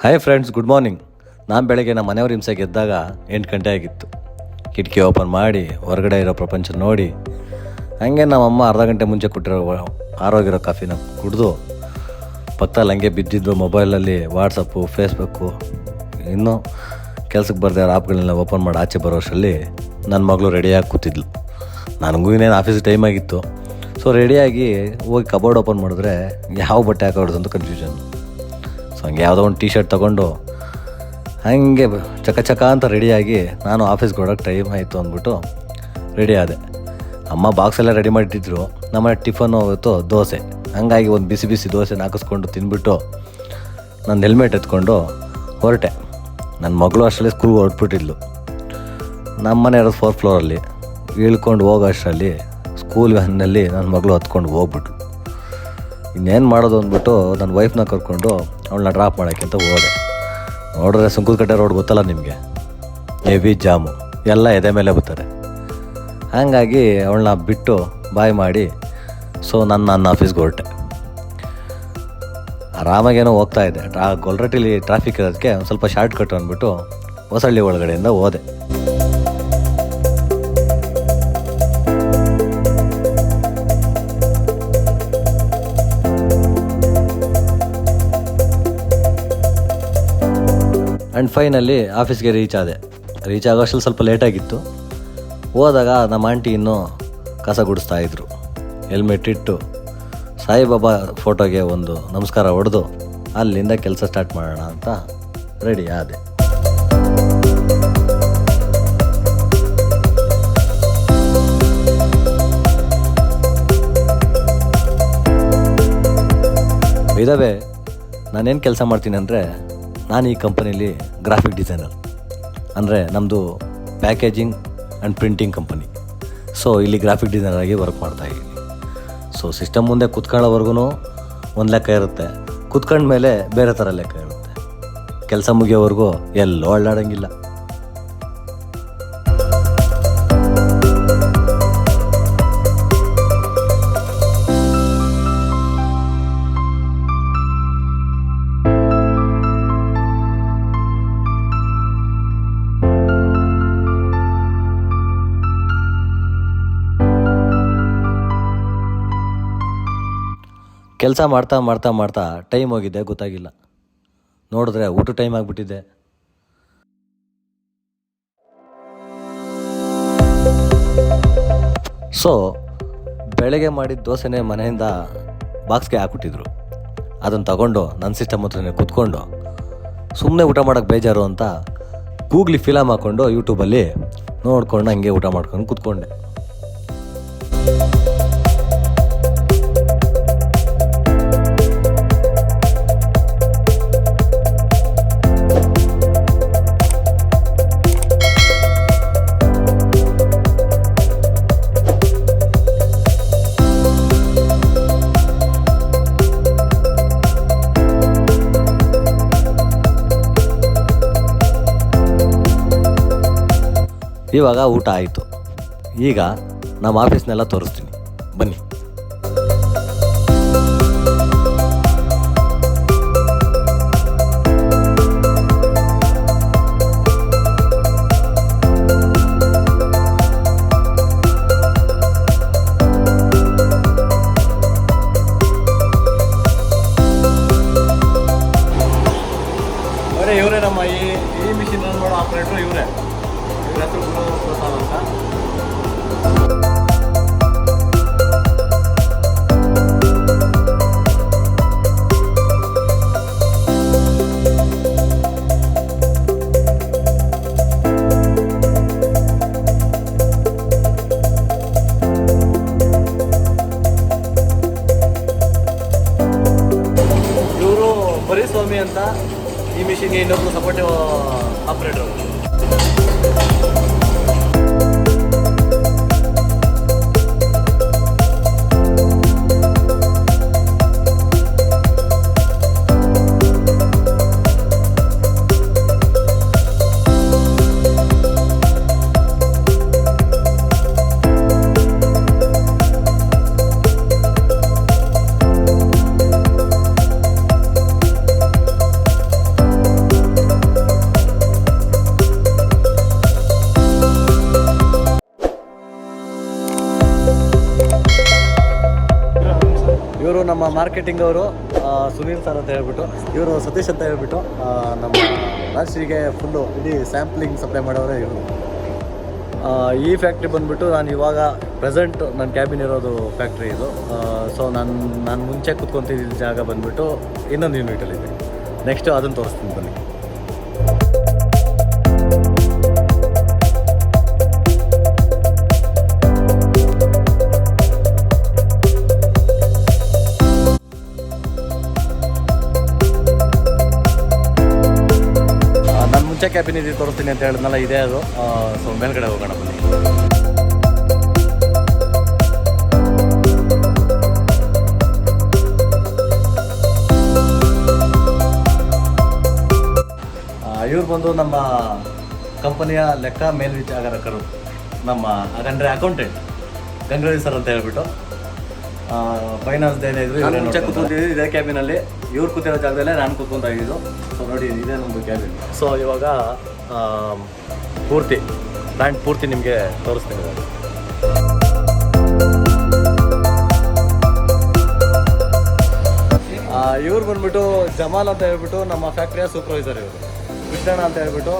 Hi friends, good morning. ನಾನು ಬೆಳಗ್ಗೆ ನಮ್ಮ ಮನೆಯವ್ರ ಹಿಂಸೆಗೆ ಎದ್ದಾಗ 8 ಗಂಟೆ ಆಗಿತ್ತು. ಕಿಟಕಿ ಓಪನ್ ಮಾಡಿ ಹೊರಗಡೆ ಇರೋ ಪ್ರಪಂಚ ನೋಡಿ ಹಾಗೆ ನಮ್ಮಮ್ಮ ಅರ್ಧ ಗಂಟೆ ಮುಂಚೆ ಕೊಟ್ಟಿರೋ ಆರೋಗಿರೋ ಕಾಫಿನ ಕುಡಿದು ಪಕ್ಕದಲ್ಲಿ ಹಂಗೆ ಬಿದ್ದಿದ್ದು ಮೊಬೈಲಲ್ಲಿ ವಾಟ್ಸಪ್ಪು, ಫೇಸ್ಬುಕ್ಕು, ಇನ್ನೂ ಕೆಲಸಕ್ಕೆ ಬರದೇ ಇರೋ ಆ್ಯಪ್ಗಳನ್ನೆಲ್ಲ ಓಪನ್ ಮಾಡಿ ಆಚೆ ಬರೋಷ್ಟರಲ್ಲಿ ನನ್ನ ಮಗಳು ರೆಡಿಯಾಗಿ ಕೂತಿದ್ಲು. ನನಗೂ ಇನ್ನೇನು ಆಫೀಸ್ ಟೈಮ್ ಆಗಿತ್ತು. ಸೊ ರೆಡಿಯಾಗಿ ಹೋಗಿ ಕಬೋರ್ಡ್ ಓಪನ್ ಮಾಡಿದ್ರೆ ಯಾವ ಬಟ್ಟೆ ಹಾಕೋದು ಅಂತ ಕನ್ಫ್ಯೂಷನ್. ಸೊ ಹಂಗೆ ಯಾವುದೋ ಒಂದು ಶರ್ಟ್ ತೊಗೊಂಡು ಹಾಗೆ ಚಕ ಅಂತ ರೆಡಿಯಾಗಿ ನಾನು ಆಫೀಸ್ಗೆ ಹೊಡೋಕ್ಕೆ ಟೈಮ್ ಆಯಿತು ಅಂದ್ಬಿಟ್ಟು ರೆಡಿ ಆದೆ. ಅಮ್ಮ ಬಾಕ್ಸೆಲ್ಲ ರೆಡಿ ಮಾಡಿಟ್ಟಿದ್ರು. ನಮ್ಮ ಟಿಫನ್ ಹೋಗುತ್ತೋ ದೋಸೆ, ಹಾಗಾಗಿ ಒಂದು ಬಿಸಿ ಬಿಸಿ ದೋಸೆ ಹಾಕಿಸ್ಕೊಂಡು ತಿಂದ್ಬಿಟ್ಟು ನನ್ನ ಹೆಲ್ಮೆಟ್ ಎತ್ಕೊಂಡು ಹೊರಟೆ. ನನ್ನ ಮಗಳು ಅಷ್ಟರಲ್ಲಿ ಸ್ಕೂಲ್ಗೆ ಹೊರಟ್ಬಿಟ್ಟಿದ್ಲು. ನಮ್ಮ ಮನೆ ಇರೋದು 4th ಫ್ಲೋರಲ್ಲಿ. ಇಳ್ಕೊಂಡು ಹೋಗೋ ಅಷ್ಟರಲ್ಲಿ ಸ್ಕೂಲ್ ವ್ಯಾನ್ನಲ್ಲಿ ನನ್ನ ಮಗಳು ಹತ್ಕೊಂಡು ಹೋಗ್ಬಿಟ್ಲು. ಇನ್ನೇನು ಮಾಡೋದು ಅಂದ್ಬಿಟ್ಟು ನನ್ನ ವೈಫ್ನ ಕರ್ಕೊಂಡು ಅವಳನ್ನ ಡ್ರಾಪ್ ಮಾಡೋಕ್ಕೆ ಅಂತ ಹೋದೆ. ನೋಡಿದ್ರೆ ಸುಂಕದಕಟ್ಟೆ ರೋಡ್ ಗೊತ್ತಲ್ಲ ನಿಮಗೆ, ಹೆವಿ ಜಾಮು, ಎಲ್ಲ ಎದೆ ಮೇಲೆ ಬರ್ತಾರೆ. ಹಾಗಾಗಿ ಅವಳನ್ನ ಬಿಟ್ಟು ಬಾಯ್ ಮಾಡಿ ನನ್ನ ಆಫೀಸ್ಗೆ ಹೊರಟೆ. ಆರಾಮಾಗೇನೋ ಹೋಗ್ತಾ ಇದ್ದೆ. ಗೊಲ್ರಟ್ಟಿಲಿ ಟ್ರಾಫಿಕ್ ಇರೋದಕ್ಕೆ ಒಂದು ಸ್ವಲ್ಪ ಶಾರ್ಟ್ ಕಟ್ ಅಂದ್ಬಿಟ್ಟು ಹೊಸಳ್ಳಿ ಒಳಗಡೆಯಿಂದ ಹೋದೆ. ಆ್ಯಂಡ್ ಫೈನಲ್ಲಿ ಆಫೀಸ್ಗೆ ರೀಚ್ ಆಗೋಷ್ಟರಲ್ಲಿ ಸ್ವಲ್ಪ ಲೇಟಾಗಿತ್ತು. ಹೋದಾಗ ನಮ್ಮ ಆಂಟಿ ಇನ್ನೂ ಕಸ ಗುಡಿಸ್ತಾಯಿದ್ರು. ಹೆಲ್ಮೆಟ್ ಇಟ್ಟು ಸಾಯಿಬಾಬಾ ಫೋಟೋಗೆ ಒಂದು ನಮಸ್ಕಾರ ಹೊಡೆದು ಅಲ್ಲಿಂದ ಕೆಲಸ ಸ್ಟಾರ್ಟ್ ಮಾಡೋಣ ಅಂತ ರೆಡಿ ಆದೆ. ಇದಾವೆ ನಾನೇನು ಕೆಲಸ ಮಾಡ್ತೀನಿ ಅಂದರೆ, ನಾನು ಈ ಕಂಪನಿಲಿ ಗ್ರಾಫಿಕ್ ಡಿಸೈನರ್, ಅಂದರೆ ನಮ್ಮದು packaging and printing company. So ಇಲ್ಲಿ ಗ್ರಾಫಿಕ್ ಡಿಸೈನರಾಗಿ ವರ್ಕ್ ಮಾಡ್ತಾಯಿದ್ದೀನಿ. ಸೊ ಸಿಸ್ಟಮ್ ಮುಂದೆ ಕುತ್ಕೊಳ್ಳೋವರೆಗೂ ಒಂದು ಲೆಕ್ಕ ಇರುತ್ತೆ, ಕುತ್ಕೊಂಡ್ಮೇಲೆ ಬೇರೆ ಥರ ಲೆಕ್ಕ ಇರುತ್ತೆ. ಕೆಲಸ ಮುಗಿಯೋವರೆಗೂ ಎಲ್ಲೋ ಅಳ್ಳಾಡೋಂಗಿಲ್ಲ. ಕೆಲಸ ಮಾಡ್ತಾ ಟೈಮ್ ಹೋಗಿದ್ದೆ ಗೊತ್ತಾಗಿಲ್ಲ. ನೋಡಿದ್ರೆ ಊಟ ಟೈಮ್ ಆಗಿಬಿಟ್ಟಿದ್ದೆ. ಸೊ ಬೆಳಗ್ಗೆ ಮಾಡಿದ ದೋಸೆನೇ ಮನೆಯಿಂದ ಬಾಕ್ಸ್ಗೆ ಹಾಕ್ಬಿಟ್ಟಿದ್ರು. ಅದನ್ನು ತಗೊಂಡು ನನ್ನ ಸಿಸ್ಟಮ್ ಹತ್ರನೇ ಕೂತ್ಕೊಂಡು ಸುಮ್ಮನೆ ಊಟ ಮಾಡೋಕ್ಕೆ ಬೇಜಾರು ಅಂತ ಗೂಗ್ಲಿ ಫಿಲಮ್ ಹಾಕ್ಕೊಂಡು ಯೂಟ್ಯೂಬಲ್ಲಿ ನೋಡ್ಕೊಂಡು ಹಂಗೆ ಊಟ ಮಾಡ್ಕೊಂಡು ಕೂತ್ಕೊಂಡೆ. ಇವಾಗ ಊಟ ಆಯಿತು. ಈಗ ನಮ್ಮ ಆಫೀಸ್ನೆಲ್ಲ ತೋರಿಸ್ತೀನಿ, ಬನ್ನಿ. ಇವರೇ ನಮ್ಮ ಈ ಮಿಷಿನ್ ರನ್ ಮಾಡೋ ಆಪರೇಟ್ರು ಇವರೇ. ಇವರು ಬರೀಸ್ವಾಮಿ ಅಂತ, ಈ ಮಿಷಿನ್ಗೆ ಇನ್ನೊಬ್ರು ಸಪೋರ್ಟಿವ್ ಆಪರೇಟರ್. ಇವರು ನಮ್ಮ ಮಾರ್ಕೆಟಿಂಗ್ ಅವರು ಸುನೀಲ್ ಸರ್ ಅಂತ ಹೇಳ್ಬಿಟ್ಟು, ಇವರು ಸತೀಶ್ ಅಂತ ಹೇಳ್ಬಿಟ್ಟು ನಮ್ಮ ರಾಜ್ರಿಗೆ ಫುಲ್ಲು ಇಡೀ ಸ್ಯಾಂಪ್ಲಿಂಗ್ ಸಪ್ಲೈ ಮಾಡೋರೇ ಇವರು. ಈ ಫ್ಯಾಕ್ಟ್ರಿ ಬಂದುಬಿಟ್ಟು ನಾನು ಇವಾಗ ಪ್ರೆಸೆಂಟ್ ನನ್ನ ಕ್ಯಾಬಿನ್ ಇರೋದು ಫ್ಯಾಕ್ಟ್ರಿ ಇದು. ಸೊ ನಾನು ಮುಂಚೆ ಕೂತ್ಕೊತಿದ್ದ ಜಾಗ ಬಂದುಬಿಟ್ಟು ಇನ್ನೊಂದು ಯೂನಿಟಲ್ಲಿದೆ. ನೆಕ್ಸ್ಟು ಅದನ್ನು ತೋರಿಸ್ತೀನಿ ಬನ್ನಿ. ಮುಂಚೆ ಕ್ಯಾಬಿನ್ ಇದು ತೋರಿಸ್ತೀನಿ ಅಂತ ಹೇಳಿದ್ನಲ್ಲ, ಇದೆ ಅದು. ಸೊ ಮೇಲ್ಗಡೆ ಹೋಗೋಣ ಬನ್ನಿ. ಇವ್ರು ಬಂದು ನಮ್ಮ ಕಂಪನಿಯ ಲೆಕ್ಕ ಮೇಲ್ವಿಚಾರಕರು, ನಮ್ಮ ಅಂದರೆ ಅಕೌಂಟೆಂಟ್ ಗಂಗಾಧಿ ಸರ್ ಅಂತ ಹೇಳ್ಬಿಟ್ಟು. ಫೈನಾನ್ಸ್ ಏನಿದ್ರು ಮುಂಚೆ ಕೂತ್ಕೊಂಡಿದ್ದು ಇದೇ ಕ್ಯಾಬಿನಲ್ಲಿ. ಇವ್ರು ಕೂತಿರೋ ಜಾಗದಲ್ಲೇ ನಾನು ಕೂತ್ಕೊತಾ ಇದ್ದು. ಸೊ ನೋಡಿ, ಇದೇ ನಮ್ಮದು ಕ್ಯಾಬಿನ್. ಸೊ ಇವಾಗ ಪೂರ್ತಿ ಪ್ಲ್ಯಾಂಟ್ ಪೂರ್ತಿ ನಿಮಗೆ ತೋರಿಸ್ತೀನಿ. ಇವ್ರು ಬಂದ್ಬಿಟ್ಟು ಜಮಾಲ್ ಅಂತ ಹೇಳ್ಬಿಟ್ಟು ನಮ್ಮ ಫ್ಯಾಕ್ಟ್ರಿಯ ಸೂಪರ್ವೈಸರ್. ಇವರು ಕೃಷ್ಣಣ್ಣ ಅಂತ ಹೇಳ್ಬಿಟ್ಟು,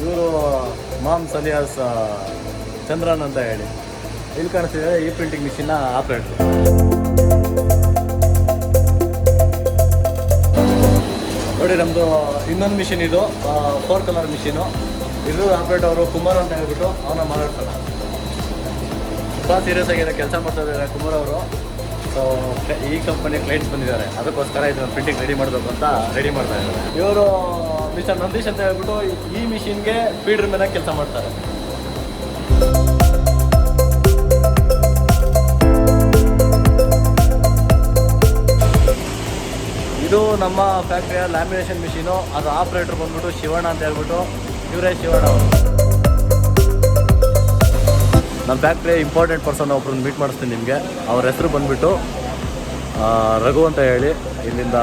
ಇವರು ಮಾಮ್ಸ್ ಅಲಿಯಾಸ್ ಚಂದ್ರನ್ ಅಂತ ಹೇಳಿ. ಇಲ್ಲಿ ಕಾಣಿಸ್ತಿದೆ ಈ ಪ್ರಿಂಟಿಂಗ್ ಮಿಷಿನ್ನ ಆಪ್ರೇಟ್ರು. ನೋಡಿ, ನಮ್ಮದು ಇನ್ನೊಂದು ಮಿಷಿನ್ ಇದು 4 ಕಲರ್ ಮಿಷಿನು. ಇದು ಆಪ್ರೇಟ್ ಅವರು ಕುಮಾರ್ ಅಂತ ಹೇಳ್ಬಿಟ್ಟು ಅವನ್ನ ಮಾತಾಡ್ತಾರೆ. ತುಂಬ ಸೀರಿಯಸ್ ಆಗಿದೆ ಕೆಲಸ ಮಾಡ್ತಾ ಇದ್ದಾರೆ ಕುಮಾರ್ ಅವರು. ಸೊ ಈ ಕಂಪನಿ ಕ್ಲೈಂಟ್ಸ್ ಬಂದಿದ್ದಾರೆ, ಅದಕ್ಕೋಸ್ಕರ ಇದನ್ನು ಪ್ರಿಂಟಿಂಗ್ ರೆಡಿ ಮಾಡಬೇಕು ಅಂತ ರೆಡಿ ಮಾಡ್ತಾ ಇದ್ದಾರೆ. ಇವರು ಮಿಸ್ಟರ್ ನಂದೀಶ್ ಅಂತ ಹೇಳ್ಬಿಟ್ಟು ಈ ಮಿಷಿನ್ಗೆ ಫೀಡ್ರ್ ಮೇಲೆ ಕೆಲಸ ಮಾಡ್ತಾರೆ. ಇದು ನಮ್ಮ ಫ್ಯಾಕ್ಟ್ರಿಯ ಲ್ಯಾಮಿನೇಷನ್ ಮಿಷಿನು. ಅದು ಆಪ್ರೇಟರ್ ಬಂದ್ಬಿಟ್ಟು ಶಿವಣ್ಣ ಅಂತ ಹೇಳ್ಬಿಟ್ಟು, ಇವರೇ ಶಿವಣ್ಣ ಅವರು. ನಮ್ಮ ಫ್ಯಾಕ್ಟ್ರಿ ಇಂಪಾರ್ಟೆಂಟ್ ಪರ್ಸನ್ ಒಬ್ರನ್ನ ಮೀಟ್ ಮಾಡಿಸ್ತೀನಿ ನಿಮಗೆ. ಅವ್ರ ಹೆಸರು ಬಂದುಬಿಟ್ಟು ರಘು ಅಂತ ಹೇಳಿ. ಇಲ್ಲಿಂದ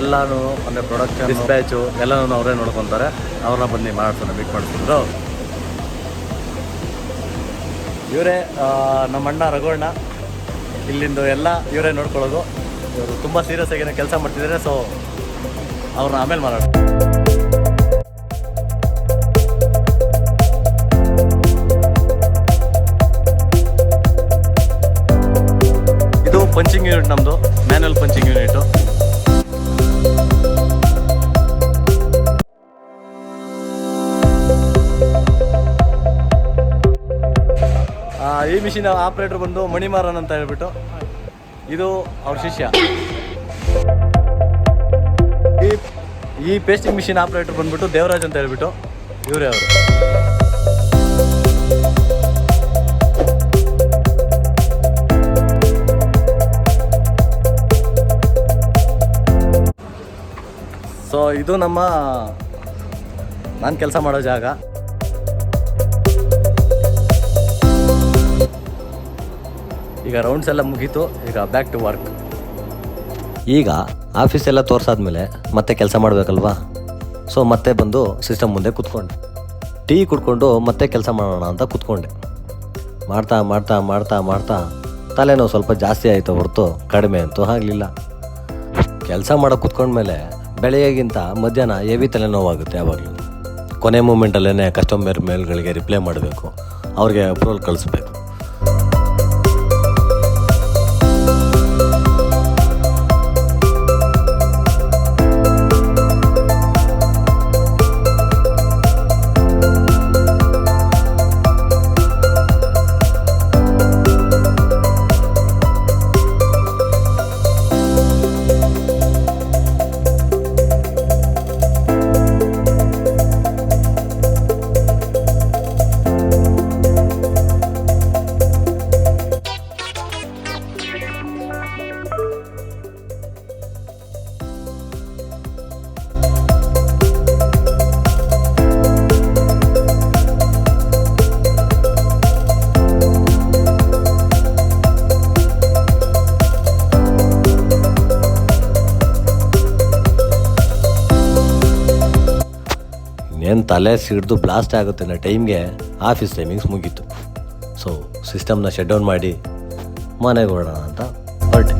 ಎಲ್ಲನೂ ಅಂದರೆ ಪ್ರೊಡಕ್ಷನ್, ಡಿಸ್ಪ್ಯಾಚು ಎಲ್ಲನೂ ಅವರೇ ನೋಡ್ಕೊತಾರೆ. ಅವ್ರನ್ನ ಬನ್ನಿ ಮಾಡ್ತಾನೆ, ಮೀಟ್ ಮಾಡಿಸ್ತಿದ್ರು. ಇವರೇ ನಮ್ಮ ಅಣ್ಣ ರಘುವಣ್ಣ. ಇಲ್ಲಿಂದ ಎಲ್ಲ ಇವರೇ ನೋಡ್ಕೊಳ್ಳೋದು. ಇವರು ತುಂಬ ಸೀರಿಯಸ್ ಆಗಿ ಕೆಲಸ ಮಾಡ್ತಿದ್ದಾರೆ. ಸೊ ಅವ್ರನ್ನ ಆಮೇಲೆ ಮಾಡೋಣ. ಇದು ಪಂಚಿಂಗ್ ಯೂನಿಟ್, ನಮ್ಮದು ಮ್ಯಾನ್ಯಲ್ ಪಂಚಿಂಗ್ ಯೂನಿಟು. ಈ ಮಿಷಿನ್ ಆಪ್ರೇಟರ್ ಬಂದು ಮಣಿಮಾರನ್ ಅಂತ ಹೇಳ್ಬಿಟ್ಟು, ಇದು ಅವ್ರ ಶಿಷ್ಯ. ಈ ಪೇಸ್ಟಿಂಗ್ ಮಿಷಿನ್ ಆಪ್ರೇಟರ್ ಬಂದ್ಬಿಟ್ಟು ದೇವರಾಜ್ ಅಂತ ಹೇಳ್ಬಿಟ್ಟು, ಇವರೇ ಅವರು. ಸೊ ಇದು ನಾನು ಕೆಲಸ ಮಾಡೋ ಜಾಗ. ಈಗ ರೌಂಡ್ಸ್ ಎಲ್ಲ ಮುಗೀತು. ಈಗ ಬ್ಯಾಕ್ ಟು ವರ್ಕ್. ಈಗ ಆಫೀಸ್ ಎಲ್ಲ ತೋರಿಸಾದ್ಮೇಲೆ ಮತ್ತೆ ಕೆಲಸ ಮಾಡಬೇಕಲ್ವಾ. ಸೊ ಮತ್ತೆ ಬಂದು ಸಿಸ್ಟಮ್ ಮುಂದೆ ಕೂತ್ಕೊಂಡೆ, ಟೀ ಕುಡ್ಕೊಂಡು ಮತ್ತೆ ಕೆಲಸ ಮಾಡೋಣ ಅಂತ ಕೂತ್ಕೊಂಡೆ. ಮಾಡ್ತಾ ಮಾಡ್ತಾ ಮಾಡ್ತಾ ಮಾಡ್ತಾ ತಲೆನೋವು ಸ್ವಲ್ಪ ಜಾಸ್ತಿ ಆಯಿತು ಹೊರತು ಕಡಿಮೆ ಅಂತೂ ಆಗಲಿಲ್ಲ. ಕೆಲಸ ಮಾಡೋಕೆ ಕೂತ್ಕೊಂಡ್ಮೇಲೆ ಬೆಳಗ್ಗೆಗಿಂತ ಮಧ್ಯಾಹ್ನ ಹೆವಿ ತಲೆನೋವಾಗುತ್ತೆ. ಯಾವಾಗಲೂ ಕೊನೆ ಮೂಮೆಂಟಲ್ಲೇ ಕಸ್ಟಮರ್ ಮೇಲ್ಗಳಿಗೆ ರಿಪ್ಲೈ ಮಾಡಬೇಕು, ಅವ್ರಿಗೆ ಅಪ್ರೂವಲ್ ಕಳಿಸ್ಬೇಕು. ಏನು ತಲೆ ಸಿಡ್ದು ಬ್ಲಾಸ್ಟ್ ಆಗುತ್ತೆ ಅನ್ನೋ ಟೈಮ್ಗೆ ಆಫೀಸ್ ಟೈಮಿಂಗ್ಸ್ ಮುಗೀತು. ಸೊ ಸಿಸ್ಟಮ್ನ ಶಟ್ ಡೌನ್ ಮಾಡಿ ಮನೆಗೆ ಹೊರಡೋಣ ಅಂತ ಹೊರಟೆ.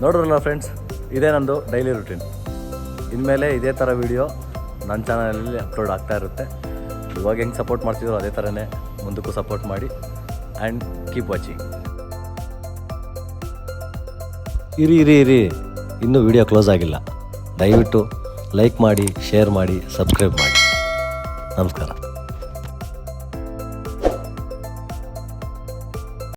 ನೋಡ್ರಲ್ಲ ಫ್ರೆಂಡ್ಸ್, ಇದೇ ನಂದು ಡೈಲಿ ರುಟೀನ್. ಇನ್ಮೇಲೆ ಇದೇ ಥರ ವೀಡಿಯೋ ನನ್ನ ಚಾನಲಲ್ಲಿ ಅಪ್ಲೋಡ್ ಆಗ್ತಾ ಇರುತ್ತೆ. ಇವಾಗ ಹೆಂಗೆ ಸಪೋರ್ಟ್ ಮಾಡ್ತಿದ್ರು ಅದೇ ಥರನೇ ಮುಂದಕ್ಕೂ ಸಪೋರ್ಟ್ ಮಾಡಿ ಆ್ಯಂಡ್ ಕೀಪ್ ವಾಚಿಂಗ್. ಇರಿ ಇನ್ನೂ ವಿಡಿಯೋ ಕ್ಲೋಸ್ ಆಗಿಲ್ಲ. ದಯವಿಟ್ಟು ಲೈಕ್ ಮಾಡಿ, ಶೇರ್ ಮಾಡಿ, ಸಬ್ಸ್ಕ್ರೈಬ್ ಮಾಡಿ. ನಮಸ್ಕಾರ.